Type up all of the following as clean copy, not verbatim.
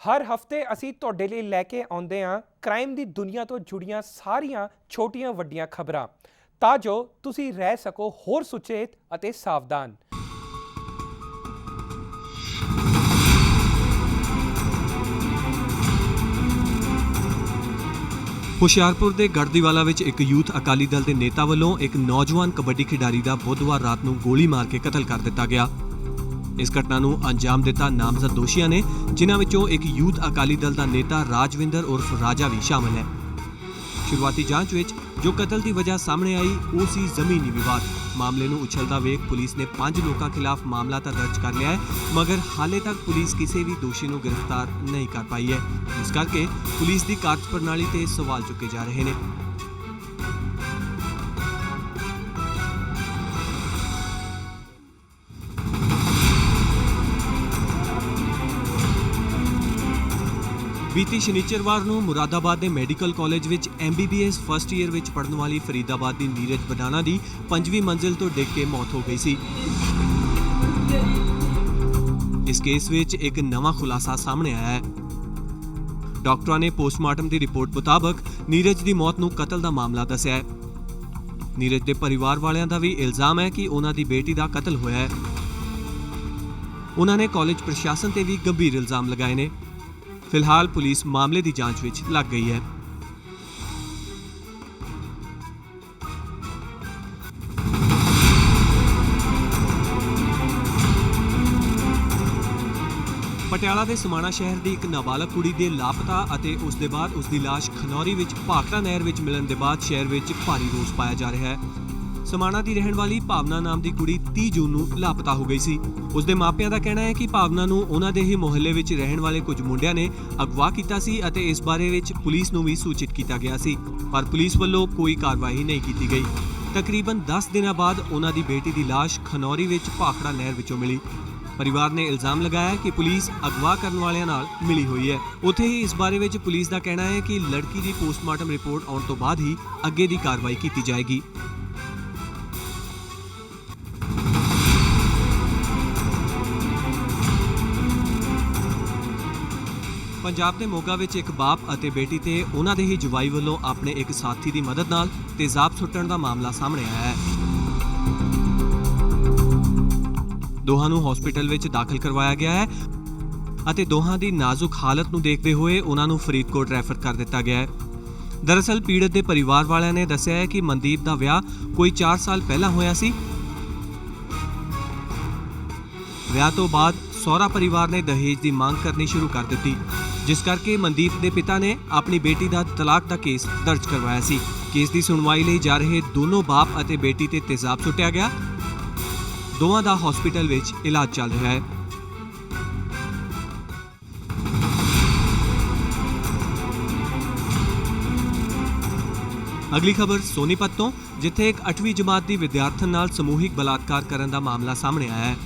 हर हफ्ते ਅਸੀਂ ਤੁਹਾਡੇ ਲਈ ਲੈ ਕੇ ਆਉਂਦੇ ਹਾਂ ਕ੍ਰਾਈਮ ਦੀ ਦੁਨੀਆ ਤੋਂ ਜੁੜੀਆਂ ਸਾਰੀਆਂ ਛੋਟੀਆਂ ਵੱਡੀਆਂ ਖਬਰਾਂ ਤਾਂ ਜੋ ਤੁਸੀਂ ਰਹਿ ਸਕੋ ਹੋਰ ਸੁਚੇਤ ਅਤੇ ਸਾਵਧਾਨ। ਹੁਸ਼ਿਆਰਪੁਰ ਦੇ ਗੜਦੀਵਾਲਾ ਵਿੱਚ ਇੱਕ ਯੂਥ ਅਕਾਲੀ ਦਲ ਦੇ ਨੇਤਾ ਵੱਲੋਂ ਇੱਕ ਨੌਜਵਾਨ ਕਬੱਡੀ ਖਿਡਾਰੀ ਦਾ ਬੁੱਧਵਾਰ ਰਾਤ ਨੂੰ ਗੋਲੀ ਮਾਰ ਕੇ ਕਤਲ ਕਰ ਦਿੱਤਾ ਗਿਆ। ਇਸ ਘਟਨਾ ਨੂੰ ਅੰਜਾਮ ਦਿੱਤਾ ਨਾਮਜ਼ਦ ਦੋਸ਼ੀਆਂ ਨੇ, ਜਿਨ੍ਹਾਂ ਵਿੱਚੋਂ ਇੱਕ ਯੂਥ ਅਕਾਲੀ ਦਲ ਦਾ ਨੇਤਾ ਰਾਜਵਿੰਦਰ ਉਰਫ ਰਾਜਾ ਵੀ ਸ਼ਾਮਲ ਹੈ। ਸ਼ੁਰੂਆਤੀ ਜਾਂਚ ਵਿੱਚ ਜੋ ਕਤਲ ਦੀ ਵਜ੍ਹਾ ਸਾਹਮਣੇ ਆਈ ਉਹ ਸੀ ਜ਼ਮੀਨੀ ਵਿਵਾਦ। ਮਾਮਲੇ ਨੂੰ ਉਛਲਦਾ ਵੇਖ ਪੁਲਿਸ ਨੇ 5 ਲੋਕਾਂ ਖਿਲਾਫ ਮਾਮਲਾ ਤਾਂ ਦਰਜ ਕਰ ਲਿਆ ਹੈ, ਮਗਰ ਹਾਲੇ ਤੱਕ ਪੁਲਿਸ ਕਿਸੇ ਵੀ ਦੋਸ਼ੀ ਨੂੰ ਗ੍ਰਿਫਤਾਰ ਨਹੀਂ ਕਰ ਪਾਈ ਹੈ, ਜਿਸ ਕਰਕੇ ਪੁਲਿਸ ਦੀ ਕਾਰਜਪ੍ਰਣਾਲੀ ਤੇ ਸਵਾਲ ਚੁੱਕੇ ਜਾ ਰਹੇ ਨੇ। ਬੀਤੀ ਸ਼ਨੀਚਰਵਾਰ ਨੂੰ ਮੁਰਾਦਾਬਾਦ ਦੇ ਮੈਡੀਕਲ ਕਾਲਜ ਵਿੱਚ MBBS ਫਸਟ ਈਅਰ ਵਿੱਚ ਪੜ੍ਹਨ ਵਾਲੀ ਫਰੀਦਾਬਾਦ ਦੀ ਨੀਰਜ ਬਡਾਨਾ ਦੀ 5ਵੀਂ ਮੰਜ਼ਿਲ ਤੋਂ ਡਿੱਗ ਕੇ ਮੌਤ ਹੋ ਗਈ ਸੀ। ਇਸ ਕੇਸ ਵਿੱਚ ਇੱਕ ਨਵਾਂ ਖੁਲਾਸਾ ਸਾਹਮਣੇ ਆਇਆ ਹੈ। ਡਾਕਟਰਾਂ ਨੇ ਪੋਸਟਮਾਰਟਮ ਦੀ ਰਿਪੋਰਟ ਮੁਤਾਬਕ ਨੀਰਜ ਦੀ ਮੌਤ ਨੂੰ ਕਤਲ ਦਾ ਮਾਮਲਾ ਦੱਸਿਆ ਹੈ। ਨੀਰਜ ਦੇ ਪਰਿਵਾਰ ਵਾਲਿਆਂ ਦਾ ਵੀ ਇਲਜ਼ਾਮ ਹੈ ਕਿ ਉਹਨਾਂ ਦੀ ਬੇਟੀ ਦਾ ਕਤਲ ਹੋਇਆ ਹੈ। ਉਹਨਾਂ ਨੇ ਕਾਲਜ ਪ੍ਰਸ਼ਾਸਨ ਤੇ ਵੀ ਗੰਭੀਰ ਇਲਜ਼ਾਮ ਲਗਾਏ ਨੇ। ਫਿਲਹਾਲ ਪੁਲਿਸ ਮਾਮਲੇ ਦੀ ਜਾਂਚ ਵਿੱਚ ਲੱਗ ਗਈ ਹੈ। ਪਟਿਆਲਾ ਦੇ ਸਮਾਣਾ ਸ਼ਹਿਰ ਦੀ ਇੱਕ ਨਾਬਾਲਗ ਕੁੜੀ ਦੇ ਲਾਪਤਾ ਅਤੇ ਉਸ ਦੇ ਬਾਅਦ ਉਸ ਦੀ ਲਾਸ਼ ਖਨੌਰੀ ਵਿੱਚ ਭਾਖੜਾ ਨਹਿਰ ਵਿੱਚ ਮਿਲਣ ਦੇ ਬਾਅਦ ਸ਼ਹਿਰ ਵਿੱਚ ਭਾਰੀ ਰੋਸ ਪਾਇਆ ਜਾ ਰਿਹਾ ਹੈ। ਸਮਾਣਾ ਦੀ ਰਹਿਣ ਵਾਲੀ ਭਾਵਨਾ ਨਾਮ ਦੀ ਕੁੜੀ 30 ਜੂਨ ਨੂੰ ਲਾਪਤਾ ਹੋ ਗਈ ਸੀ। ਉਸ ਦੇ ਮਾਪਿਆਂ ਦਾ ਕਹਿਣਾ ਹੈ ਕਿ ਭਾਵਨਾ ਨੂੰ ਉਹਨਾਂ ਦੇ ਹੀ ਮੁਹੱਲੇ ਵਿੱਚ ਰਹਿਣ ਵਾਲੇ ਕੁਝ ਮੁੰਡਿਆਂ ਨੇ ਅਗਵਾ ਕੀਤਾ ਸੀ ਅਤੇ ਇਸ ਬਾਰੇ ਵਿੱਚ ਪੁਲਿਸ ਨੂੰ ਵੀ ਸੂਚਿਤ ਕੀਤਾ ਗਿਆ ਸੀ, ਪਰ ਪੁਲਿਸ ਵੱਲੋਂ ਕੋਈ ਕਾਰਵਾਈ ਨਹੀਂ ਕੀਤੀ ਗਈ। ਤਕਰੀਬਨ 10 ਦਿਨਾਂ ਬਾਅਦ ਉਹਨਾਂ ਦੀ ਬੇਟੀ ਦੀ ਲਾਸ਼ ਖਨੌਰੀ ਵਿੱਚ ਭਾਖੜਾ ਨਹਿਰ ਵਿੱਚੋਂ ਮਿਲੀ। ਪਰਿਵਾਰ ਨੇ ਇਲਜ਼ਾਮ ਲਗਾਇਆ ਕਿ ਪੁਲਿਸ ਅਗਵਾ ਕਰਨ ਵਾਲਿਆਂ ਨਾਲ ਮਿਲੀ ਹੋਈ ਹੈ। ਉੱਥੇ ਹੀ ਇਸ ਬਾਰੇ ਵਿੱਚ ਪੁਲਿਸ ਦਾ ਕਹਿਣਾ ਹੈ ਕਿ ਲੜਕੀ ਦੀ ਪੋਸਟਮਾਰਟਮ ਰਿਪੋਰਟ ਆਉਣ ਤੋਂ ਬਾਅਦ ਹੀ ਅੱਗੇ ਦੀ ਕਾਰਵਾਈ ਕੀਤੀ ਜਾਏਗੀ। ਪੰਜਾਬ ਦੇ ਮੋਗਾ ਵਿੱਚ ਇੱਕ ਬਾਪ ਅਤੇ ਬੇਟੀ ਤੇ ਉਹਨਾਂ ਦੇ ਹੀ ਜਵਾਈ ਵੱਲੋਂ ਆਪਣੇ ਇੱਕ ਸਾਥੀ ਦੀ ਮਦਦ ਨਾਲ ਤੇਜ਼ਾਬ ਸੁੱਟਣ ਦਾ ਮਾਮਲਾ ਸਾਹਮਣੇ ਆਇਆ ਹੈ। ਦੋਹਾਂ ਨੂੰ ਹਸਪੀਟਲ ਵਿੱਚ ਦਾਖਲ ਕਰਵਾਇਆ ਗਿਆ ਹੈ ਅਤੇ ਦੋਹਾਂ ਦੀ ਨਾਜ਼ੁਕ ਹਾਲਤ ਨੂੰ ਦੇਖਦੇ ਹੋਏ ਉਹਨਾਂ ਨੂੰ ਫਰੀਦਕੋਟ ਰੈਫਰ ਕਰ ਦਿੱਤਾ ਗਿਆ ਹੈ। ਦਰਅਸਲ ਪੀੜਤ ਦੇ ਪਰਿਵਾਰ ਵਾਲਿਆਂ ਨੇ ਦੱਸਿਆ ਹੈ ਕਿ ਮਨਦੀਪ ਦਾ ਵਿਆਹ ਕੋਈ 4 ਸਾਲ ਪਹਿਲਾਂ ਹੋਇਆ ਸੀ। ਵਿਆਹ ਤੋਂ ਬਾਅਦ ਸਹੁਰਾ ਪਰਿਵਾਰ ਨੇ ਦਹੇਜ ਦੀ ਮੰਗ ਕਰਨੀ ਸ਼ੁਰੂ ਕਰ ਦਿੱਤੀ, ਜਿਸ ਕਰਕੇ ਮਨਦੀਪ ਦੇ ਪਿਤਾ ਨੇ ਆਪਣੀ ਬੇਟੀ ਦਾ ਤਲਾਕ ਦਾ ਕੇਸ ਦਰਜ ਕਰਵਾਇਆ ਸੀ। ਕੇਸ ਦੀ ਸੁਣਵਾਈ ਲਈ ਜਾ ਰਹੇ ਦੋਨੋਂ ਬਾਪ ਅਤੇ ਬੇਟੀ ਤੇ ਤੇਜ਼ਾਬ ਸੁੱਟਿਆ ਗਿਆ। ਦੋਵਾਂ ਦਾ ਹਸਪੀਟਲ ਵਿੱਚ ਇਲਾਜ ਚੱਲ ਰਿਹਾ ਹੈ। ਅਗਲੀ ਖਬਰ ਸੋਨੀਪਤ ਤੋਂ, ਜਿੱਥੇ ਇੱਕ 8ਵੀਂ ਜਮਾਤ ਦੀ ਵਿਦਿਆਰਥਣ ਨਾਲ ਸਮੂਹਿਕ ਬਲਾਤਕਾਰ ਕਰਨ ਦਾ ਮਾਮਲਾ ਸਾਹਮਣੇ ਆਇਆ ਹੈ।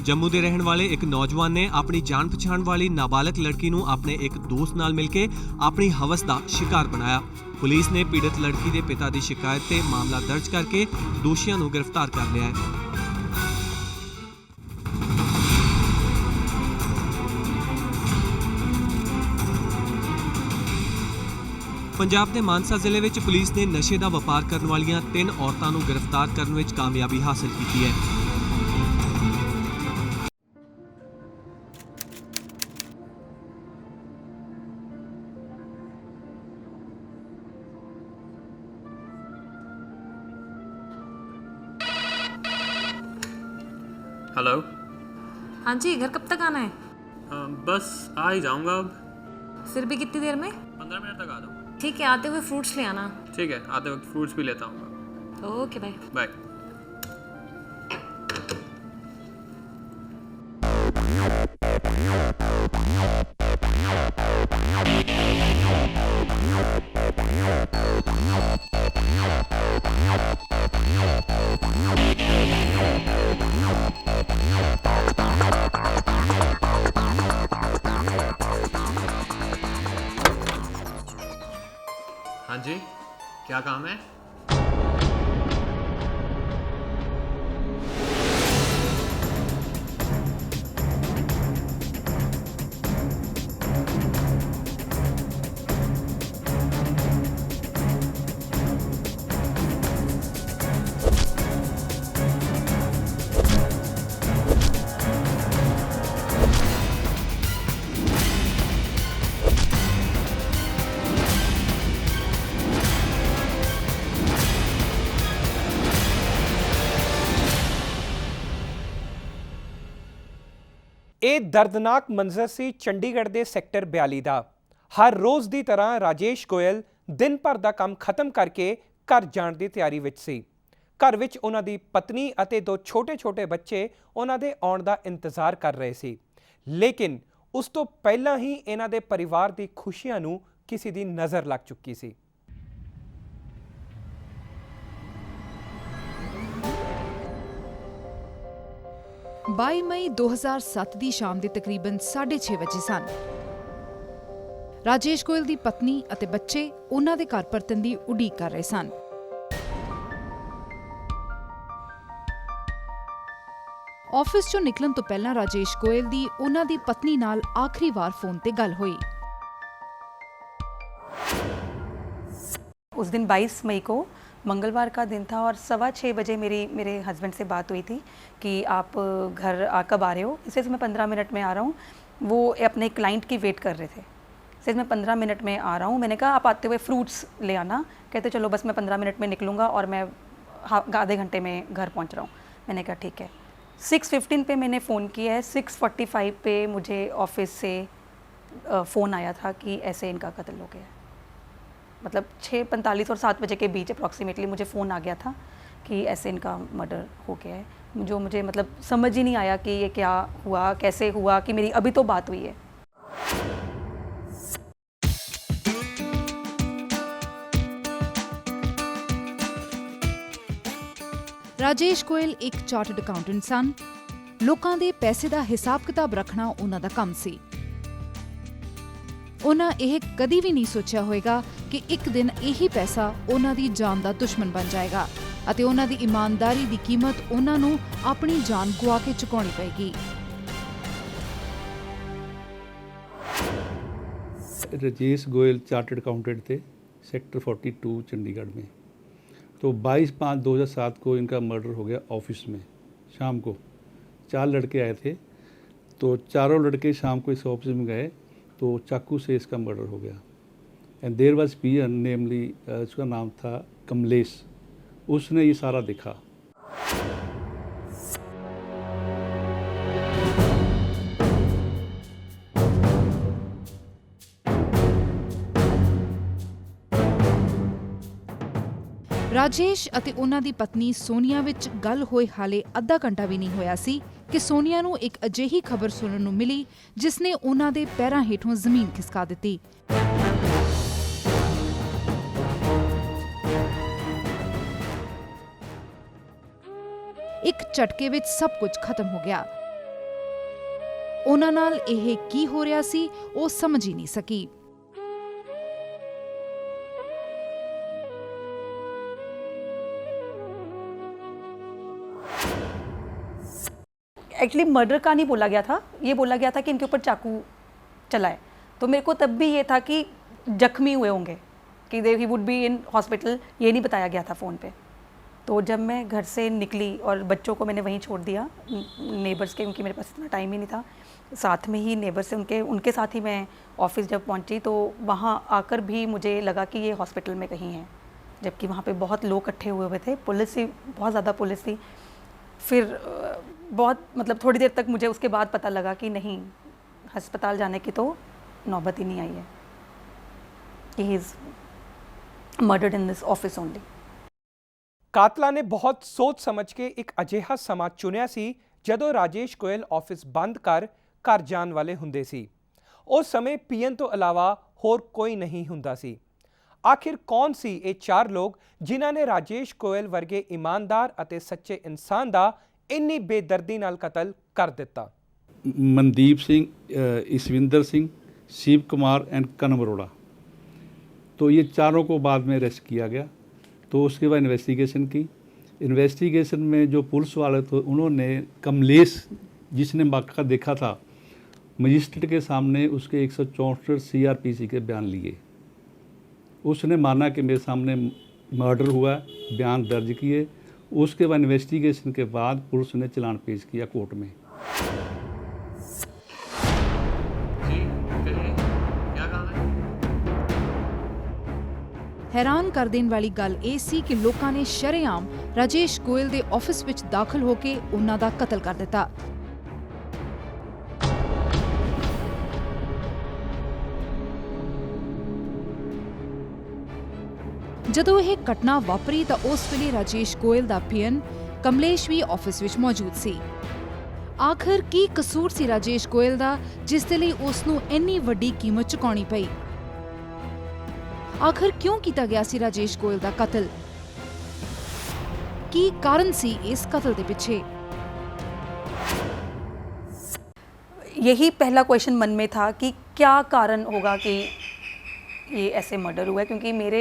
ਜੰਮੂ ਦੇ ਰਹਿਣ ਵਾਲੇ ਇੱਕ ਨੌਜਵਾਨ ਨੇ ਆਪਣੀ ਜਾਣ ਪਛਾਣ ਵਾਲੀ ਨਾਬਾਲਗ ਲੜਕੀ ਨੂੰ ਆਪਣੇ ਇੱਕ ਦੋਸਤ ਨਾਲ ਮਿਲ ਕੇ ਆਪਣੀ ਹਵਸ ਦਾ ਸ਼ਿਕਾਰ ਬਣਾਇਆ। ਪੁਲਿਸ ਨੇ ਪੀੜਤ ਲੜਕੀ ਦੇ ਪਿਤਾ ਦੀ ਸ਼ਿਕਾਇਤ ਤੇ ਮਾਮਲਾ ਦਰਜ ਕਰਕੇ ਦੋਸ਼ੀਆਂ ਨੂੰ ਗ੍ਰਿਫਤਾਰ ਕਰ ਲਿਆ ਹੈ। ਪੰਜਾਬ ਦੇ ਮਾਨਸਾ ਜ਼ਿਲ੍ਹੇ ਵਿੱਚ ਪੁਲਿਸ ਨੇ ਨਸ਼ੇ ਦਾ ਵਪਾਰ ਕਰਨ ਵਾਲੀਆਂ 3 ਔਰਤਾਂ ਨੂੰ ਗ੍ਰਿਫਤਾਰ ਕਰਨ ਵਿੱਚ ਕਾਮਯਾਬੀ ਹਾਸਲ ਕੀਤੀ ਹੈ। हेलो। हाँ जी, घर कब तक आना है? बस आ ही जाऊंगा अब। फिर भी कितनी देर में? 15 मिनट तक आ जाऊँ। ठीक है, आते हुए फ्रूट्स ले आना। ठीक है, आते वक्त फ्रूट्स भी लेता हूँ। Okay bye. बाय। हाँ जी, क्या काम है? ਇਹ ਦਰਦਨਾਕ ਮੰਜ਼ਰ ਸੀ ਚੰਡੀਗੜ੍ਹ ਦੇ ਸੈਕਟਰ 42 ਦਾ। ਹਰ ਰੋਜ਼ ਦੀ ਤਰ੍ਹਾਂ ਰਾਜੇਸ਼ ਗੋਇਲ ਦਿਨ ਭਰ ਦਾ ਕੰਮ ਖਤਮ ਕਰਕੇ ਘਰ ਜਾਣ ਦੀ ਤਿਆਰੀ ਵਿੱਚ ਸੀ। ਘਰ ਵਿੱਚ ਉਹਨਾਂ ਦੀ ਪਤਨੀ ਅਤੇ 2 ਛੋਟੇ-ਛੋਟੇ ਬੱਚੇ ਉਹਨਾਂ ਦੇ ਆਉਣ ਦਾ ਇੰਤਜ਼ਾਰ ਕਰ ਰਹੇ ਸੀ। ਲੇਕਿਨ ਉਸ ਤੋਂ ਪਹਿਲਾਂ ਹੀ ਇਹਨਾਂ ਦੇ ਪਰਿਵਾਰ ਦੀ ਖੁਸ਼ੀਆਂ ਨੂੰ ਕਿਸੇ ਦੀ ਨਜ਼ਰ ਲੱਗ ਚੁੱਕੀ ਸੀ। 22 ਮਈ 2007 ਦੀ ਸ਼ਾਮ ਦੇ ਤਕਰੀਬਨ 6:30 ਵਜੇ ਸਨ। ਰਾਜੇਸ਼ ਗੋਇਲ ਦੀ ਪਤਨੀ ਅਤੇ ਬੱਚੇ ਉਹਨਾਂ ਦੇ ਘਰ ਪਰਤਣ ਦੀ ਉਡੀਕ ਕਰ ਰਹੇ ਸਨ। ਆਫਿਸ ਚੋਂ ਨਿਕਲਣ ਤੋਂ ਪਹਿਲਾਂ ਰਾਜੇਸ਼ ਗੋਇਲ ਦੀ ਉਹਨਾਂ ਦੀ ਪਤਨੀ ਨਾਲ ਆਖਰੀ ਵਾਰ ਫੋਨ ਤੇ ਗੱਲ ਹੋਈ। उस दिन 22 मई को मंगलवार का दिन था और 6:15 बजे मेरे हस्बैंड से बात हुई थी कि आप घर कब आ रहे हो। इसे मैं 15 मिनट में आ रहा हूँ। वो अपने क्लाइंट की वेट कर रहे थे। इसे मैं 15 मिनट में आ रहा हूँ। मैंने कहा आप आते हुए फ्रूट्स ले आना। कहते चलो बस मैं 15 मिनट में निकलूँगा और मैं आधे घंटे में घर पहुँच रहा हूँ। मैंने कहा ठीक है। 6:15 पे मैंने फ़ोन किया है। 6:45 पे मुझे ऑफिस से फ़ोन आया था कि ऐसे इनका कत्ल हो गया है। मतलब 6:45 और 7 बजे के बीच अप्रॉक्सीमेटली मुझे फ़ोन आ गया था कि ऐसे इनका मर्डर हो गया है। जो मुझे मतलब समझ ही नहीं आया कि ये क्या हुआ, कैसे हुआ, कि मेरी अभी तो बात हुई है। ਰਾਜੇਸ਼ ਗੋਇਲ ਇੱਕ ਚਾਰਟਰਡ ਅਕਾਊਂਟੈਂਟ ਸਨ। ਲੋਕਾਂ ਦੇ ਪੈਸੇ ਦਾ ਹਿਸਾਬ-ਕਿਤਾਬ ਰੱਖਣਾ ਉਹਨਾਂ ਦਾ ਕੰਮ ਸੀ। ਉਹਨਾਂ ਇਹ ਕਦੀ ਵੀ ਨਹੀਂ ਸੋਚਿਆ ਹੋਵੇਗਾ ਕਿ ਇੱਕ ਦਿਨ ਇਹੀ ਪੈਸਾ ਉਹਨਾਂ ਦੀ ਜਾਨ ਦਾ ਦੁਸ਼ਮਣ ਬਣ ਜਾਏਗਾ ਅਤੇ ਉਹਨਾਂ ਦੀ ਇਮਾਨਦਾਰੀ ਦੀ ਕੀਮਤ ਉਹਨਾਂ ਨੂੰ ਆਪਣੀ ਜਾਨ ਗੁਆ ਕੇ ਚੁਕਾਉਣੀ ਪਏਗੀ। राजेश गोयल चार्टर्ड अकाउंटेंट थे सेक्टर 42 चंडीगढ़ में। तो 22/5/2007 को इनका मर्डर हो गया ऑफिस में। शाम को 4 लड़के आए थे, तो चारों लड़के शाम को इस ऑफिस में गए तो चाकू से इसका मर्डर हो गया। एंड देयर वाज पियन नेमली, उसका नाम था कमलेश। उसने ये सारा देखा। ਰਾਜੇਸ਼ ਅਤੇ ਉਹਨਾਂ ਦੀ ਪਤਨੀ ਸੋਨੀਆ ਵਿੱਚ ਗੱਲ ਹੋਏ ਹਾਲੇ ਅੱਧਾ ਘੰਟਾ ਵੀ ਨਹੀਂ ਹੋਇਆ ਸੀ ਕਿ ਸੋਨੀਆ ਨੂੰ ਇੱਕ ਅਜਿਹੀ ਖਬਰ ਸੁਣਨ ਨੂੰ ਮਿਲੀ ਜਿਸ ਨੇ ਉਹਨਾਂ ਦੇ ਪੈਰਾਂ ਹੇਠੋਂ ਜ਼ਮੀਨ ਖਿਸਕਾ ਦਿੱਤੀ। ਇੱਕ ਝਟਕੇ ਵਿੱਚ ਸਭ ਕੁਝ ਖਤਮ ਹੋ ਗਿਆ। ਉਹਨਾਂ ਨਾਲ ਇਹ ਕੀ ਹੋ ਰਿਹਾ ਸੀ ਉਹ ਸਮਝ ਹੀ ਨਹੀਂ ਸਕੀ। एक्चुअली मर्डर का नहीं बोला गया था, ये बोला गया था कि इनके ऊपर चाकू चला है। तो मेरे को तब भी ये था कि जख्मी हुए होंगे, कि they he would be in hospital, ये नहीं बताया गया था फ़ोन पे। तो जब मैं घर से निकली और बच्चों को मैंने वहीं छोड़ दिया नेबर्स के, क्योंकि मेरे पास इतना टाइम ही नहीं था। साथ में ही नेबर से उनके साथ ही मैं ऑफिस जब पहुंची तो वहाँ आकर भी मुझे लगा कि ये हॉस्पिटल में कहीं है, जबकि वहाँ पे बहुत लोग इकट्ठे हुए थे, पुलिस ही बहुत ज़्यादा पुलिस थी। फिर बहुत मतलब थोड़ी देर तक मुझे उसके बाद पता लगा कि नहीं, अस्पताल जाने की तो नौबत ही नहीं आई है, कि he is murdered in this office only. ਕਾਤਲਾਂ ਨੇ ਬਹੁਤ ਸੋਚ ਸਮਝ ਕੇ ਇੱਕ ਅਜਿਹਾ ਸਮਾਂ ਚੁਣਿਆ ਸੀ ਜਦੋਂ ਰਾਜੇਸ਼ ਗੋਇਲ ਆਫਿਸ ਬੰਦ ਕਰ ਘਰ ਜਾਣ ਵਾਲੇ ਹੁੰਦੇ ਸੀ। ਉਸ ਸਮੇਂ ਪੀਐਨ ਤੋਂ ਇਲਾਵਾ ਹੋਰ ਕੋਈ ਨਹੀਂ ਹੁੰਦਾ ਸੀ। ਆਖਿਰ ਕੌਣ ਸੀ ਇਹ 4 ਲੋਕ ਜਿਨ੍ਹਾਂ ਨੇ ਰਾਜੇਸ਼ ਗੋਇਲ ਵਰਗੇ ਇਮਾਨਦਾਰ ਅਤੇ ਸੱਚੇ ਇਨਸਾਨ ਦਾ ਇੰਨੀ ਬੇਦਰਦੀ ਨਾਲ ਕਤਲ ਕਰ ਦਿੱਤਾ? मनदीप सिंह, ईसविंदर सिंह, शिव कुमार एंड कनम अरोड़ा। तो ये चारों को बाद में अरेस्ट किया गया। तो उसके बाद इन्वेस्टिगेशन की। इन्वेस्टिगेशन में जो पुलिस वाले थे उन्होंने कमलेश, जिसने मौका देखा था, मजिस्ट्रेट के सामने उसके 164 CRPC के बयान लिए। उसने माना कि मेरे सामने मर्डर हुआ, बयान दर्ज किए। उसके बाद इन्वेस्टिगेशन के बाद पुलिस ने चालान पेश किया कोर्ट में। जी कहिए, क्या काम है? ਹੈਰਾਨ ਕਰ ਦੇਣ ਵਾਲੀ ਗੱਲ ਇਹ ਸੀ ਕਿ ਲੋਕਾਂ ਨੇ ਸ਼ਰੇਆਮ ਰਾਜੇਸ਼ ਗੋਇਲ ਦੇ ਆਫਿਸ ਵਿੱਚ ਦਾਖਲ ਹੋ ਕੇ ਉਹਨਾਂ ਦਾ ਕਤਲ ਕਰ ਦਿੱਤਾ। ਜਦੋਂ ਇਹ ਘਟਨਾ ਵਾਪਰੀ ਤਾਂ ਉਸ ਵੇਲੇ ਰਾਜੇਸ਼ ਗੋਇਲ ਦਾ ਪੀਐਨ ਕਮਲੇਸ਼ ਵੀ ਆਫਿਸ ਵਿੱਚ ਮੌਜੂਦ ਸੀ। ਆਖਰ ਕੀ ਕਸੂਰ ਸੀ ਰਾਜੇਸ਼ ਗੋਇਲ ਦਾ ਜਿਸ ਦੇ ਲਈ ਉਸ ਨੂੰ ਇੰਨੀ ਵੱਡੀ ਕੀਮਤ ਚੁਕਾਉਣੀ ਪਈ? ਆਖਰ ਕਿਉਂ ਕੀਤਾ ਗਿਆ ਸੀ ਰਾਜੇਸ਼ ਗੋਇਲ ਦਾ ਕਤਲ? ਕੀ ਕਾਰਨ ਸੀ ਇਸ ਕਤਲ ਦੇ ਪਿੱਛੇ? यही पहला क्वेश्चन मन में था कि क्या कारण होगा कि ये ऐसे मर्डर हुआ है, क्योंकि मेरे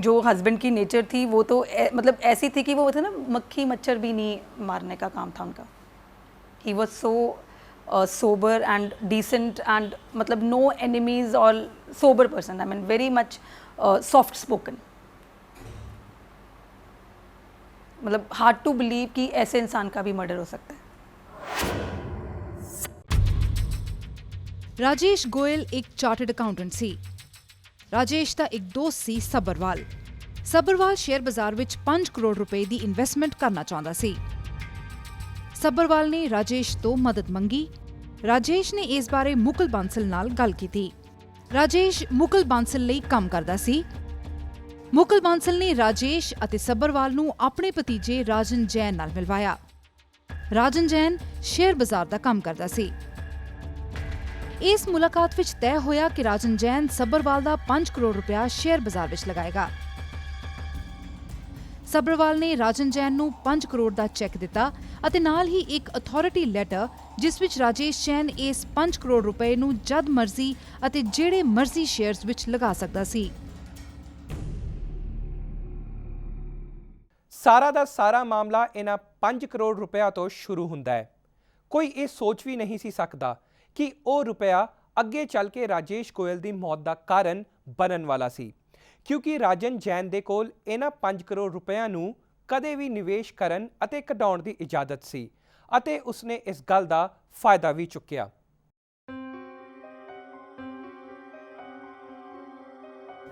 जो हस्बैंड की नेचर थी वो तो मतलब ऐसी थी कि वो थे ना, मक्खी मच्छर भी नहीं मारने का काम था उनका। He was so sober and decent and मतलब नो एनिमीज और sober person, I mean very much soft spoken. मतलब हार्ड टू बिलीव कि ऐसे इंसान का भी मर्डर हो सकता है। ਰਾਜੇਸ਼ ਗੋਇਲ ਇੱਕ ਚਾਰਟਰਡ ਅਕਾਊਂਟੈਂਟ ਸੀ। ਰਾਜੇਸ਼ ਦਾ ਇੱਕ ਦੋਸਤ ਸੀ ਸੱਬਰਵਾਲ। ਸੱਬਰਵਾਲ ਸ਼ੇਅਰ ਬਾਜ਼ਾਰ ਵਿੱਚ 5 ਕਰੋੜ ਰੁਪਏ ਦੀ ਇਨਵੈਸਟਮੈਂਟ ਕਰਨਾ ਚਾਹੁੰਦਾ ਸੀ। ਸੱਬਰਵਾਲ ਨੇ ਰਾਜੇਸ਼ ਤੋਂ ਮਦਦ ਮੰਗੀ। ਰਾਜੇਸ਼ ਨੇ ਇਸ ਬਾਰੇ ਮੁਕੁਲ ਬਾਂਸਲ ਨਾਲ ਗੱਲ ਕੀਤੀ। ਰਾਜੇਸ਼ ਮੁਕੁਲ ਬਾਂਸਲ ਲਈ ਕੰਮ ਕਰਦਾ ਸੀ। ਮੁਕੁਲ ਬਾਂਸਲ ਨੇ ਰਾਜੇਸ਼ ਅਤੇ ਸੱਬਰਵਾਲ ਨੂੰ ਆਪਣੇ ਭਤੀਜੇ ਰਾਜਨ ਜੈਨ ਨਾਲ ਮਿਲਵਾਇਆ। ਰਾਜਨ ਜੈਨ ਸ਼ੇਅਰ ਬਾਜ਼ਾਰ ਦਾ ਕੰਮ ਕਰਦਾ ਸੀ। ਇਸ ਮੁਲਾਕਾਤ ਵਿੱਚ ਤੈਅ ਹੋਇਆ ਕਿ ਰਾਜਨ ਜੈਨ ਸੱਬਰਵਾਲ ਦਾ 5 ਕਰੋੜ ਰੁਪਇਆ ਸ਼ੇਅਰ ਬਾਜ਼ਾਰ ਵਿੱਚ ਲਗਾਏਗਾ। ਸੱਬਰਵਾਲ ਨੇ ਰਾਜਨ ਜੈਨ ਨੂੰ 5 ਕਰੋੜ ਦਾ ਚੈੱਕ ਦਿੱਤਾ ਅਤੇ ਨਾਲ ਹੀ ਇੱਕ ਅਥਾਰਟੀ ਲੈਟਰ ਜਿਸ ਵਿੱਚ ਰਾਜੇਸ਼ ਜੈਨ ਇਸ 5 ਕਰੋੜ ਰੁਪਏ ਨੂੰ ਜਦ ਮਰਜ਼ੀ ਅਤੇ ਜਿਹੜੇ ਮਰਜ਼ੀ ਸ਼ੇਅਰਸ ਵਿੱਚ ਲਗਾ ਸਕਦਾ ਸੀ। ਸਾਰਾ ਦਾ ਸਾਰਾ ਮਾਮਲਾ ਇਹਨਾਂ 5 ਕਰੋੜ ਰੁਪਇਆ ਤੋਂ ਸ਼ੁਰੂ ਹੁੰਦਾ ਹੈ। ਕੋਈ ਇਹ ਸੋਚ ਵੀ ਨਹੀਂ ਸੀ ਸਕਦਾ ਕਿ ਉਹ ਰੁਪਇਆ ਅੱਗੇ ਚੱਲ ਕੇ ਰਾਜੇਸ਼ ਗੋਇਲ ਦੀ ਮੌਤ ਦਾ ਕਾਰਨ ਬਣਨ ਵਾਲਾ ਸੀ, ਕਿਉਂਕਿ ਰਾਜਨ ਜੈਨ ਦੇ ਕੋਲ ਇਹਨਾਂ 5 ਕਰੋੜ ਰੁਪਇਆ ਨੂੰ ਕਦੇ ਵੀ ਨਿਵੇਸ਼ ਕਰਨ ਅਤੇ ਕਢਾਉਣ ਦੀ ਇਜਾਜ਼ਤ ਸੀ ਅਤੇ ਉਸਨੇ ਇਸ ਗੱਲ ਦਾ ਫਾਇਦਾ ਵੀ ਚੁੱਕਿਆ।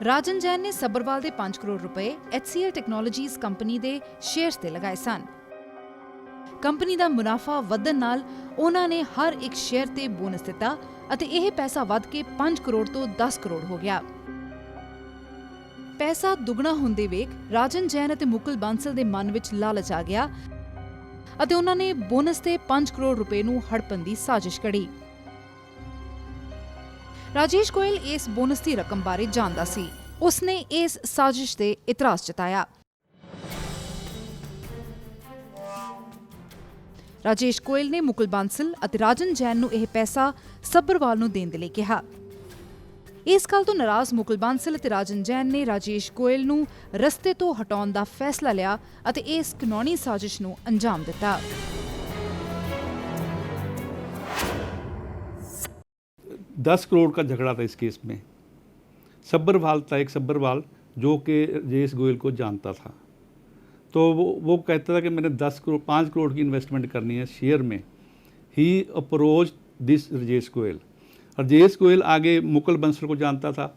ਰਾਜਨ ਜੈਨ ਨੇ ਸੱਬਰਵਾਲ ਦੇ 5 ਕਰੋੜ ਰੁਪਏ HCL ਟੈਕਨੋਲੋਜੀਜ਼ ਕੰਪਨੀ ਦੇ ਸ਼ੇਅਰਸ ਤੇ ਲਗਾਏ ਸਨ। ਕੰਪਨੀ ਦਾ ਮੁਨਾਫਾ ਵਧਣ ਨਾਲ ਉਹਨਾਂ ਨੇ ਹਰ ਇੱਕ ਸ਼ੇਅਰ ਤੇ ਬੋਨਸ ਦਿੱਤਾ ਅਤੇ ਇਹ ਪੈਸਾ ਵੱਧ ਕੇ 5 ਕਰੋੜ ਤੋਂ 10 ਕਰੋੜ ਹੋ ਗਿਆ। ਪੈਸਾ ਦੁੱਗਣਾ ਹੁੰਦੇ ਵੇਖ ਰਾਜਨ ਜੈਨ ਅਤੇ ਮੁਕੁਲ ਬਾਂਸਲ ਦੇ ਮਨ ਵਿੱਚ ਲਾਲਚ ਆ ਗਿਆ ਅਤੇ ਉਹਨਾਂ ਨੇ ਬੋਨਸ ਤੇ 5 ਕਰੋੜ ਰੁਪਏ ਨੂੰ ਹੜਪਣ ਦੀ ਸਾਜ਼ਿਸ਼ ਘੜੀ। ਰਾਜੇਸ਼ ਗੋਇਲ ਇਸ ਬੋਨਸ ਦੀ ਰਕਮ ਬਾਰੇ ਜਾਣਦਾ ਸੀ। ਉਸਨੇ ਇਸ ਸਾਜ਼ਿਸ਼ ਤੇ ਇਤਰਾਜ਼ ਜਤਾਇਆ। ਰਾਜੇਸ਼ ਗੋਇਲ ਨੇ ਮੁਕੁਲ ਬਾਂਸਲ ਅਤੇ ਰਾਜਨ ਜੈਨ ਨੂੰ ਇਹ ਪੈਸਾ ਸੱਬਰਵਾਲ ਨੂੰ ਦੇਣ ਦੇ ਲਈ ਕਿਹਾ। ਇਸ ਗੱਲ ਤੋਂ ਨਾਰਾਜ਼ ਮੁਕੁਲ ਬਾਂਸਲ ਅਤੇ ਰਾਜਨ ਜੈਨ ਨੇ ਰਾਜੇਸ਼ ਗੋਇਲ ਨੂੰ ਰਸਤੇ ਤੋਂ ਹਟਾਉਣ ਦਾ ਫੈਸਲਾ ਲਿਆ ਅਤੇ ਇਸ ਕਾਨੂੰਨੀ ਸਾਜ਼ਿਸ਼ ਨੂੰ ਅੰਜਾਮ ਦਿੱਤਾ। दस करोड़ का झगड़ा था इस केस में। सब्बरवाल था, एक सब्बरवाल जो कि राजेश गोयल को जानता था, तो वो कहता था कि मैंने 5 करोड़ की इन्वेस्टमेंट करनी है शेयर में। ही अप्रोच दिस राजेश गोयल। राजेश गोयल आगे मुकुल बंसल को जानता था,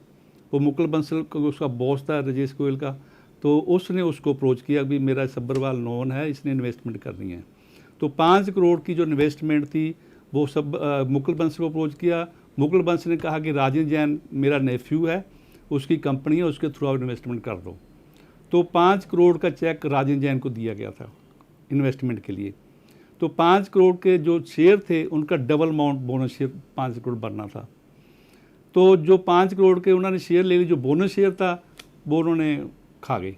वो मुकुल बंसल को उसका बॉस था राजेश गोयल का, तो उसने उसको अप्रोच किया कि मेरा सब्बरवाल नॉन है, इसने इन्वेस्टमेंट करनी है। तो 5 करोड़ की जो इन्वेस्टमेंट थी वो सब मुकुल बंसल को अप्रोच किया। मुकुल बंसल ने कहा कि राजन जैन मेरा नेफ्यू है, उसकी कंपनी है, उसके थ्रू आप इन्वेस्टमेंट कर दो। तो 5 करोड़ का चेक राजन जैन को दिया गया था इन्वेस्टमेंट के लिए। तो 5 करोड़ के जो शेयर थे उनका double amount bonus share 5 crore बनना था। तो जो 5 करोड़ के उन्होंने शेयर ले ली, जो बोनस शेयर था वो उन्होंने खा गए।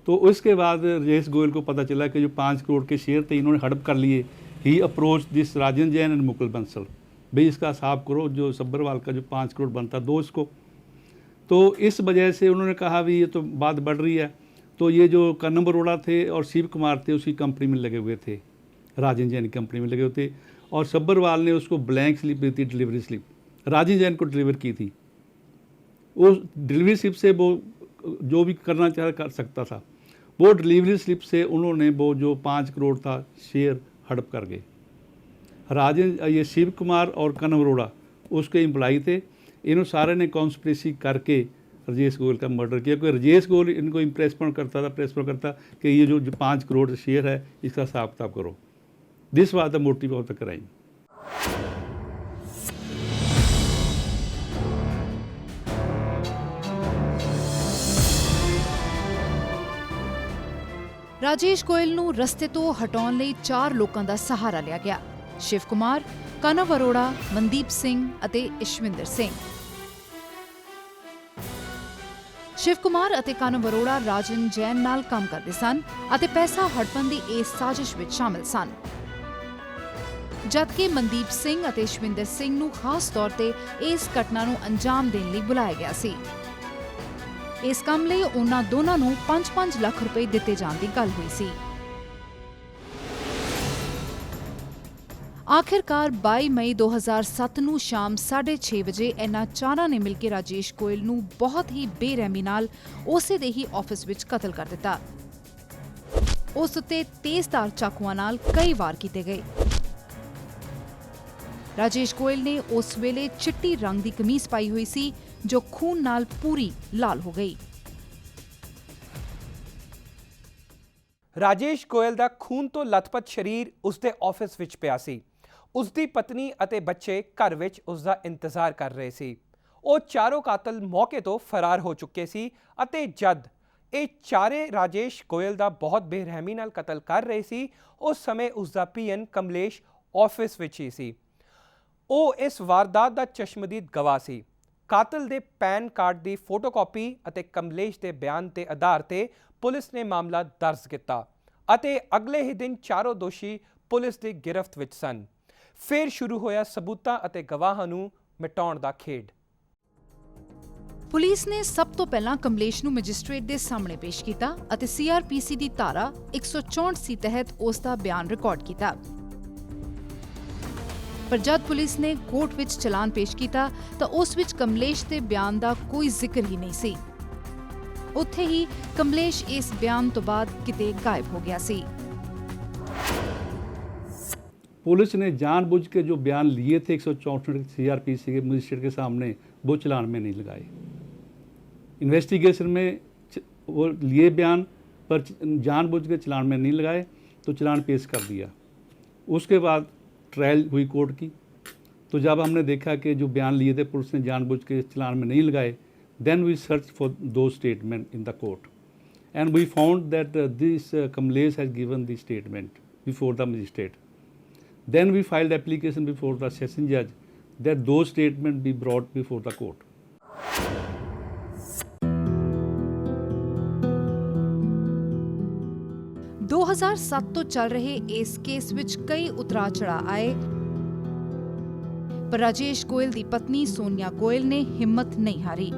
तो उसके बाद राजेश गोयल को पता चला कि जो 5 करोड़ के शेयर थे इन्होंने हड़प कर लिए। He approach this Rajan Jain and Mukul Bansal, भाई इसका हिसाब करो, जो सब्बरवाल का जो 5 करोड़ बनता दो इसको। तो इस वजह से उन्होंने कहा भी ये तो बात बढ़ रही है। तो ये जो कन्नम अरोड़ा थे और शिव कुमार थे उसकी कंपनी में लगे हुए थे, राजन जैन की कंपनी में लगे हुए थे, और सब्बरवाल ने उसको ब्लैंक स्लिप दी थी, डिलीवरी स्लिप राजन जैन को डिलीवर की थी। उस डिलीवरी स्लिप से वो जो भी करना चाह कर सकता था, वो डिलीवरी स्लिप से उन्होंने वो जो 5 करोड़ था शेयर हड़प कर गए। राजन ये शिव कुमार और कन्नम अरोड़ा उसके एम्प्लॉई थे। इन्होंने सारे ने कॉन्स्पिरेसी करके राजेश गोयल का मर्डर किया, क्योंकि राजेश गोयल इनको प्रेसपॉन करता कि ये जो 5 करोड़ शेयर है इसका हिसाब किताब करो। This was the motive of the crime. Rajesh Goyal ਨੂੰ ਰਸਤੇ ਤੋਂ ਹਟਾਉਣ ਲਈ 4 ਲੋਕਾਂ ਦਾ ਸਹਾਰਾ ਲਿਆ ਗਿਆ। ਸ਼ਿਵ ਕੁਮਾਰ, ਕਨਵ ਅਰੋੜਾ, ਮਨਦੀਪ ਸਿੰਘ ਅਤੇ ਇਸ਼ਵਿੰਦਰ ਸਿੰਘ। ਸ਼ਿਵ ਕੁਮਾਰ ਅਤੇ ਕਨਵ ਅਰੋੜਾ ਰਾਜਨ ਜੈਨ ਨਾਲ ਕੰਮ ਕਰਦੇ ਸਨ ਅਤੇ ਪੈਸਾ ਹੜਪਣ ਦੀ ਇਸ ਸਾਜ਼ਿਸ਼ ਵਿੱਚ ਸ਼ਾਮਿਲ ਸਨ, ਜਦਕਿ ਮਨਦੀਪ ਸਿੰਘ ਅਤੇ ਇਸ਼ਵਿੰਦਰ ਸਿੰਘ ਨੂੰ ਖਾਸ ਤੌਰ ਤੇ ਇਸ ਘਟਨਾ ਨੂੰ ਅੰਜਾਮ ਦੇਣ ਲਈ ਬੁਲਾਇਆ ਗਿਆ ਸੀ। ਇਸ ਕੰਮ ਲਈ ਉਹਨਾਂ ਦੋਨਾਂ ਨੂੰ 5-5 ਲੱਖ ਰੁਪਏ ਦਿੱਤੇ ਜਾਣ ਦੀ ਗੱਲ ਹੋਈ ਸੀ। ਆਖਿਰਕਾਰ 22 ਮਈ 2007 ਨੂੰ ਸ਼ਾਮ 6:30 ਵਜੇ ਇਹਨਾਂ ਚਾਰਾਂ ਨੇ ਮਿਲ ਕੇ ਰਾਜੇਸ਼ ਗੋਇਲ ਨੂੰ ਬਹੁਤ ਹੀ ਬੇਰਹਿਮੀ ਨਾਲ ਉਸੇ ਦੇ ਹੀ ਆਫਿਸ ਵਿੱਚ ਕਤਲ ਕਰ ਦਿੱਤਾ। ਉਸ ਉੱਤੇ ਤੇਜ਼ਧਾਰ ਚਾਕੂਆਂ ਨਾਲ ਕਈ ਵਾਰ ਕੀਤੇ ਗਏ। ਰਾਜੇਸ਼ ਗੋਇਲ ਨੇ ਉਸ ਵੇਲੇ ਚਿੱਟੀ ਰੰਗ ਦੀ ਕਮੀਜ਼ ਪਾਈ ਹੋਈ ਸੀ ਜੋ ਖੂਨ ਨਾਲ ਪੂਰੀ ਲਾਲ ਹੋ ਗਈ। ਰਾਜੇਸ਼ ਗੋਇਲ ਦਾ ਖੂਨ ਤੋਂ ਲਥਪਥ ਸ਼ਰੀਰ ਉਸਦੇ ਆਫਿਸ ਵਿੱਚ ਪਿਆ ਸੀ। ਉਸਦੀ ਪਤਨੀ ਅਤੇ ਬੱਚੇ ਘਰ ਵਿੱਚ ਉਸਦਾ ਇੰਤਜ਼ਾਰ ਕਰ ਰਹੇ ਸੀ। ਉਹ ਚਾਰੋਂ ਕਾਤਲ ਮੌਕੇ ਤੋਂ ਫਰਾਰ ਹੋ ਚੁੱਕੇ ਸੀ ਅਤੇ ਜਦ ਇਹ ਚਾਰੇ ਰਾਜੇਸ਼ ਗੋਇਲ ਦਾ ਬਹੁਤ ਬੇਰਹਿਮੀ ਨਾਲ ਕਤਲ ਕਰ ਰਹੇ ਸੀ, ਉਸ ਸਮੇਂ ਉਸਦਾ ਪੀਐਨ ਕਮਲੇਸ਼ ਆਫਿਸ ਵਿੱਚ ਹੀ ਸੀ। ਉਹ ਇਸ ਵਾਰਦਾਤ ਦਾ ਚਸ਼ਮਦੀਦ ਗਵਾਹ ਸੀ। ਕਾਤਲ ਦੇ ਪੈਨ ਕਾਰਡ ਦੀ ਫੋਟੋਕਾਪੀ ਅਤੇ ਕਮਲੇਸ਼ ਦੇ ਬਿਆਨ ਦੇ ਆਧਾਰ ਤੇ ਪੁਲਿਸ ਨੇ ਮਾਮਲਾ ਦਰਜ ਕੀਤਾ ਅਤੇ ਅਗਲੇ ਹੀ ਦਿਨ ਚਾਰੋਂ ਦੋਸ਼ੀ ਪੁਲਿਸ ਦੀ ਗਿਰਫਤ ਵਿੱਚ ਸਨ। ਫਿਰ ਸ਼ੁਰੂ ਹੋਇਆ ਸਬੂਤਾਂ ਅਤੇ ਗਵਾਹਾਂ ਨੂੰ ਮਿਟਾਉਣ ਦਾ ਖੇਡ। ਪੁਲਿਸ ਨੇ ਸਭ ਤੋਂ ਪਹਿਲਾਂ ਕਮਲੇਸ਼ ਨੂੰ ਮੈਜਿਸਟ੍ਰੇਟ ਦੇ ਸਾਹਮਣੇ ਪੇਸ਼ ਕੀਤਾ ਅਤੇ ਸੀਆਰਪੀਸੀ ਦੀ ਧਾਰਾ 164 ਤਹਿਤ ਉਸ ਦਾ ਬਿਆਨ ਰਿਕਾਰਡ ਕੀਤਾ। ਪਰ ਜਦ ਪੁਲਿਸ ਨੇ ਕੋਰਟ ਵਿੱਚ ਚਲਾਨ ਪੇਸ਼ ਕੀਤਾ ਤਾਂ ਉਸ ਵਿੱਚ ਕਮਲੇਸ਼ ਦੇ ਬਿਆਨ ਦਾ ਕੋਈ ਜ਼ਿਕਰ ਹੀ ਨਹੀਂ ਸੀ। ਉੱਥੇ ਹੀ ਕਮਲੇਸ਼ ਇਸ ਬਿਆਨ ਤੋਂ ਬਾਅਦ ਕਿਤੇ गायब हो गया सी। पुलिस ने जानबूझ के जो बयान लिए थे 164 सीआरपीसी के मजिस्ट्रेट के सामने वो चलान में नहीं लगाए। इन्वेस्टिगेशन में वो लिए बयान पर जानबूझ के चलान में नहीं लगाए तो चलान पेश कर दिया। उसके बाद ट्रायल हुई कोर्ट की, तो जब हमने देखा कि जो बयान लिए थे पुलिस ने जानबूझ के चलान में नहीं लगाए, then we searched for those statements in the court and we found that this Kamlesh has given the statement before the magistrate. Then we filed application before the session judge that those statements be brought before the court. दो 2007 ਤੋਂ ਚੱਲ ਰਹੇ ਇਸ case ਵਿੱਚ ਕਈ ਉਤਰਾਅ ਚੜ੍ਹਾਅ ਆਏ, ਪਰ ਰਾਜੇਸ਼ ਗੋਇਲ ਦੀ ਪਤਨੀ ਸੋਨੀਆ ਗੋਇਲ ਨੇ ਹਿੰਮਤ ਨਹੀਂ ਹਾਰੀ।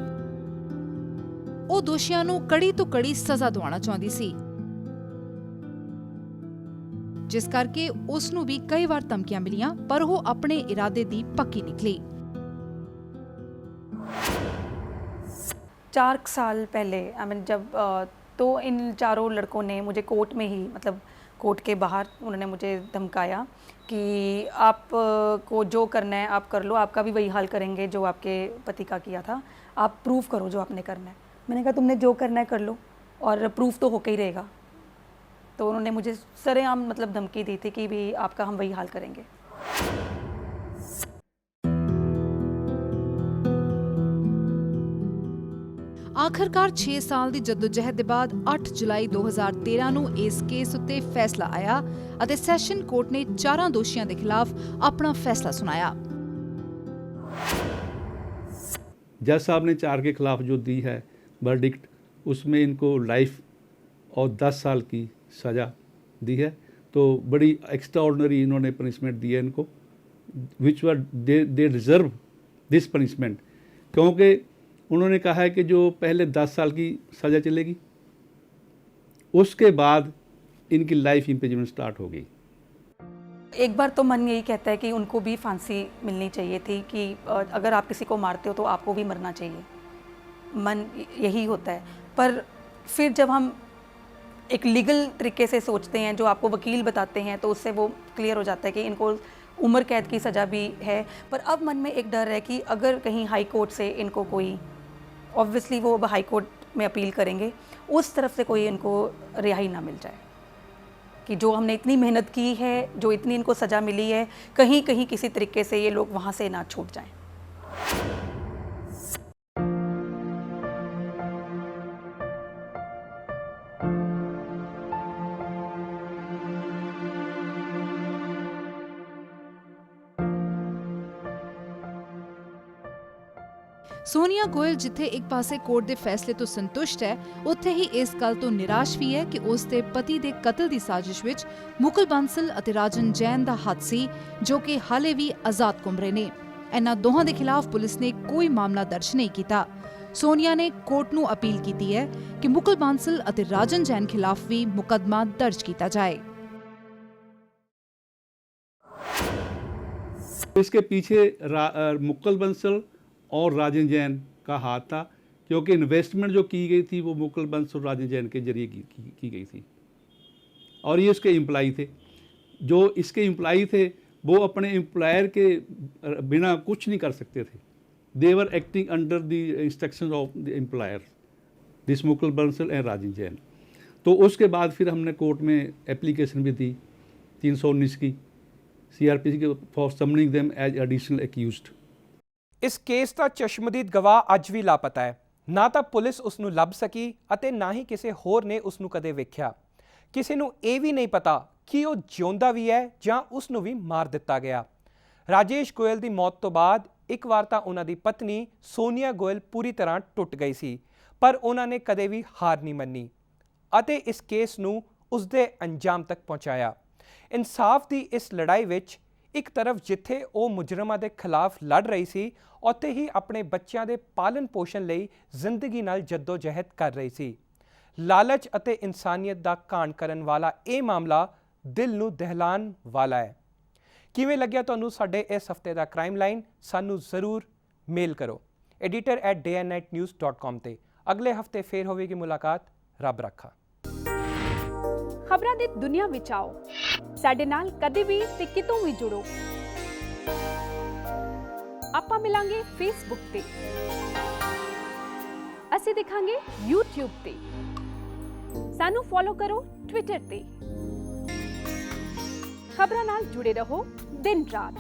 ਉਹ ਦੋਸ਼ੀਆਂ ਨੂੰ ਕੜੀ ਤੋਂ ਕੜੀ ਸਜ਼ਾ ਦਿਵਾਉਣਾ ਚਾਹੁੰਦੀ ਸੀ, ਜਿਸ ਕਰਕੇ ਉਸ ਨੂੰ ਵੀ ਕਈ ਵਾਰ ਧਮਕੀਆਂ ਮਿਲੀਆਂ, ਪਰ ਉਹ ਆਪਣੇ ਇਰਾਦੇ ਦੀ ਪੱਕੀ ਨਿਕਲੀ। 4 साल पहले जब तो इन चारों लड़कों ने मुझे कोर्ट में ही, मतलब कोर्ट के बाहर उन्होंने मुझे धमकाया कि आप को जो करना है आप कर लो, आपका भी वही हाल करेंगे जो आपके पति का किया था, आप प्रूफ करो जो आपने करना है। मैंने कहा तुमने जो करना है कर लो और प्रूफ तो होके ही रहेगा। तो उन्होंने मुझे सरेआम मतलब धमकी दी थी कि भी आपका हम वही हाल करेंगे। ਆਖਰਕਾਰ 6 ਸਾਲ ਦੀ ਜਦੋਜਹਿਦ ਦੇ ਬਾਅਦ 8 ਜੁਲਾਈ 2013 ਨੂੰ ਇਸ ਕੇਸ ਉੱਤੇ ਫੈਸਲਾ ਆਇਆ ਅਤੇ ਸੈਸ਼ਨ ਕੋਰਟ ਨੇ ਚਾਰਾਂ ਦੋਸ਼ੀਆਂ ਦੇ ਖਿਲਾਫ ਆਪਣਾ ਫੈਸਲਾ ਸੁਣਾਇਆ। जज साहब ने 4 के खिलाफ जो दी है वर्डिक्ट, उसमें इनको लाइफ और 10 साल की सज़ा दी है। तो बड़ी एक्स्ट्राऑर्डिनरी इन्होंने पनिशमेंट दी है इनको, विच वर दे डिज़र्व दिस पनिशमेंट, क्योंकि उन्होंने कहा है कि जो पहले 10 साल की सज़ा चलेगी उसके बाद इनकी लाइफ इम्प्रिजनमेंट स्टार्ट होगी। एक बार तो मन यही कहता है कि उनको भी फांसी मिलनी चाहिए थी कि अगर आप किसी को मारते हो तो आपको भी मरना चाहिए, मन यही होता है। पर फिर जब हम एक लीगल तरीके से सोचते हैं, जो आपको वकील बताते हैं, तो उससे वो क्लियर हो जाता है कि इनको उम्र कैद की सज़ा भी है। पर अब मन में एक डर है कि अगर कहीं हाई कोर्ट से इनको कोई, ऑब्वियसली वो अब हाई कोर्ट में अपील करेंगे, उस तरफ से कोई इनको रिहाई ना मिल जाए, कि जो हमने इतनी मेहनत की है, जो इतनी इनको सज़ा मिली है, कहीं कहीं किसी तरीके से ये लोग वहाँ से ना छूट जाएं। ਸੋਨੀਆ ਗੋਇਲ ਜਿੱਥੇ ਇੱਕ ਪਾਸੇ ਕੋਰਟ ਦੇ ਫੈਸਲੇ ਤੋਂ ਸੰਤੁਸ਼ਟ ਹੈ, ਉੱਥੇ ਹੀ ਇਸ ਗੱਲ ਤੋਂ ਨਿਰਾਸ਼ ਵੀ ਹੈ ਕਿ ਉਸ ਦੇ ਪਤੀ ਦੇ ਕਤਲ ਦੀ ਸਾਜ਼ਿਸ਼ ਵਿੱਚ ਮੁਕੁਲ ਬਾਂਸਲ ਅਤੇ ਰਾਜਨ ਜੈਨ ਦਾ ਹੱਥ ਸੀ, ਜੋ ਕਿ ਹਾਲੇ ਵੀ ਆਜ਼ਾਦ ਘੁੰਮ ਰਹੇ ਨੇ। ਇਹਨਾਂ ਦੋਹਾਂ ਦੇ ਖਿਲਾਫ ਪੁਲਿਸ ਨੇ ਕੋਈ ਮਾਮਲਾ ਦਰਜ ਨਹੀਂ ਕੀਤਾ। ਸੋਨੀਆ ਨੇ ਕੋਰਟ ਨੂੰ ਅਪੀਲ ਕੀਤੀ ਹੈ ਕਿ ਮੁਕੁਲ ਬਾਂਸਲ ਅਤੇ ਰਾਜਨ ਜੈਨ ਖਿਲਾਫ ਵੀ ਮੁਕੱਦਮਾ ਦਰਜ ਕੀਤਾ ਜਾਏ। इसके पीछे मुकुल बंसल और राजन जैन का हाथ था, क्योंकि इन्वेस्टमेंट जो की गई थी वो मुकुल बंसल और राजन जैन के जरिए की गई थी, और ये उसके एम्प्लॉई थे। जो इसके एम्प्लॉई थे वो अपने एम्प्लॉयर के बिना कुछ नहीं कर सकते थे। They were acting under the instructions of the employer, this Mukul Bansal and Rajan Jain. तो उसके बाद फिर हमने कोर्ट में एप्लीकेशन भी दी 319 की CRPC के for summoning them as additional accused. ਇਸ ਕੇਸ ਦਾ ਚਸ਼ਮਦੀਦ ਗਵਾਹ ਅੱਜ ਵੀ ਲਾਪਤਾ ਹੈ। ਨਾ ਤਾਂ ਪੁਲਿਸ ਉਸ ਨੂੰ ਲੱਭ ਸਕੀ ਅਤੇ ਨਾ ਹੀ ਕਿਸੇ ਹੋਰ ਨੇ ਉਸ ਨੂੰ ਕਦੇ ਵੇਖਿਆ। ਕਿਸੇ ਨੂੰ ਇਹ ਵੀ ਨਹੀਂ ਪਤਾ ਕਿ ਉਹ ਜਿਉਂਦਾ ਵੀ ਹੈ ਜਾਂ ਉਸ ਨੂੰ ਵੀ ਮਾਰ ਦਿੱਤਾ ਗਿਆ। ਰਾਜੇਸ਼ ਗੋਇਲ ਦੀ ਮੌਤ ਤੋਂ ਬਾਅਦ ਇੱਕ ਵਾਰ ਤਾਂ ਉਹਨਾਂ ਦੀ ਪਤਨੀ ਸੋਨੀਆ ਗੋਇਲ ਪੂਰੀ ਤਰ੍ਹਾਂ ਟੁੱਟ ਗਈ ਸੀ, ਪਰ ਉਹਨਾਂ ਨੇ ਕਦੇ ਵੀ ਹਾਰ ਨਹੀਂ ਮੰਨੀ ਅਤੇ ਇਸ ਕੇਸ ਨੂੰ ਉਸਦੇ ਅੰਜਾਮ ਤੱਕ ਪਹੁੰਚਾਇਆ। ਇਨਸਾਫ ਦੀ ਇਸ ਲੜਾਈ ਵਿੱਚ ਇੱਕ ਤਰਫ ਜਿੱਥੇ ਉਹ ਮੁਜਰਮਾਂ ਦੇ ਖਿਲਾਫ ਲੜ ਰਹੀ ਸੀ, ਉੱਥੇ ਹੀ ਆਪਣੇ ਬੱਚਿਆਂ ਦੇ ਪਾਲਣ ਪੋਸ਼ਣ ਲਈ ਜ਼ਿੰਦਗੀ ਨਾਲ ਜੱਦੋ-ਜਹਿਦ ਕਰ ਰਹੀ ਸੀ। ਲਾਲਚ ਅਤੇ ਇਨਸਾਨੀਅਤ ਦਾ ਘਾਣ ਕਰਨ ਵਾਲਾ ਇਹ ਮਾਮਲਾ ਦਿਲ ਨੂੰ ਦਹਿਲਾਣ ਵਾਲਾ ਹੈ। ਕਿਵੇਂ ਲੱਗਿਆ ਤੁਹਾਨੂੰ ਸਾਡੇ ਇਸ ਹਫਤੇ ਦਾ ਕ੍ਰਾਈਮ ਲਾਈਨ? ਸਾਨੂੰ ਜ਼ਰੂਰ ਮੇਲ ਕਰੋ editor@dayandnightnews.com ਤੇ। ਅਗਲੇ ਹਫਤੇ ਫੇਰ ਹੋਵੇਗੀ ਮੁਲਾਕਾਤ। ਰੱਬ ਰੱਖਾ। ਖਬਰਾਂ ਦੀ ਦੁਨੀਆ ਵਿੱਚ ਆਓ, ਸਾਡੇ ਨਾਲ ਕਦੇ ਵੀ ਤੇ ਕਿਤੋਂ ਵੀ ਜੁੜੋ। ਆਪਾਂ ਮਿਲਾਂਗੇ ਫੇਸਬੁੱਕ ਤੇ, ਅਸੀਂ ਦਿਖਾਂਗੇ YouTube ਤੇ, ਸਾਨੂੰ ਫੋਲੋ ਕਰੋ ਟਵਿੱਟਰ ਤੇ। ਖਬਰਾਂ ਨਾਲ ਜੁੜੇ ਰਹੋ ਦਿਨ ਰਾਤ।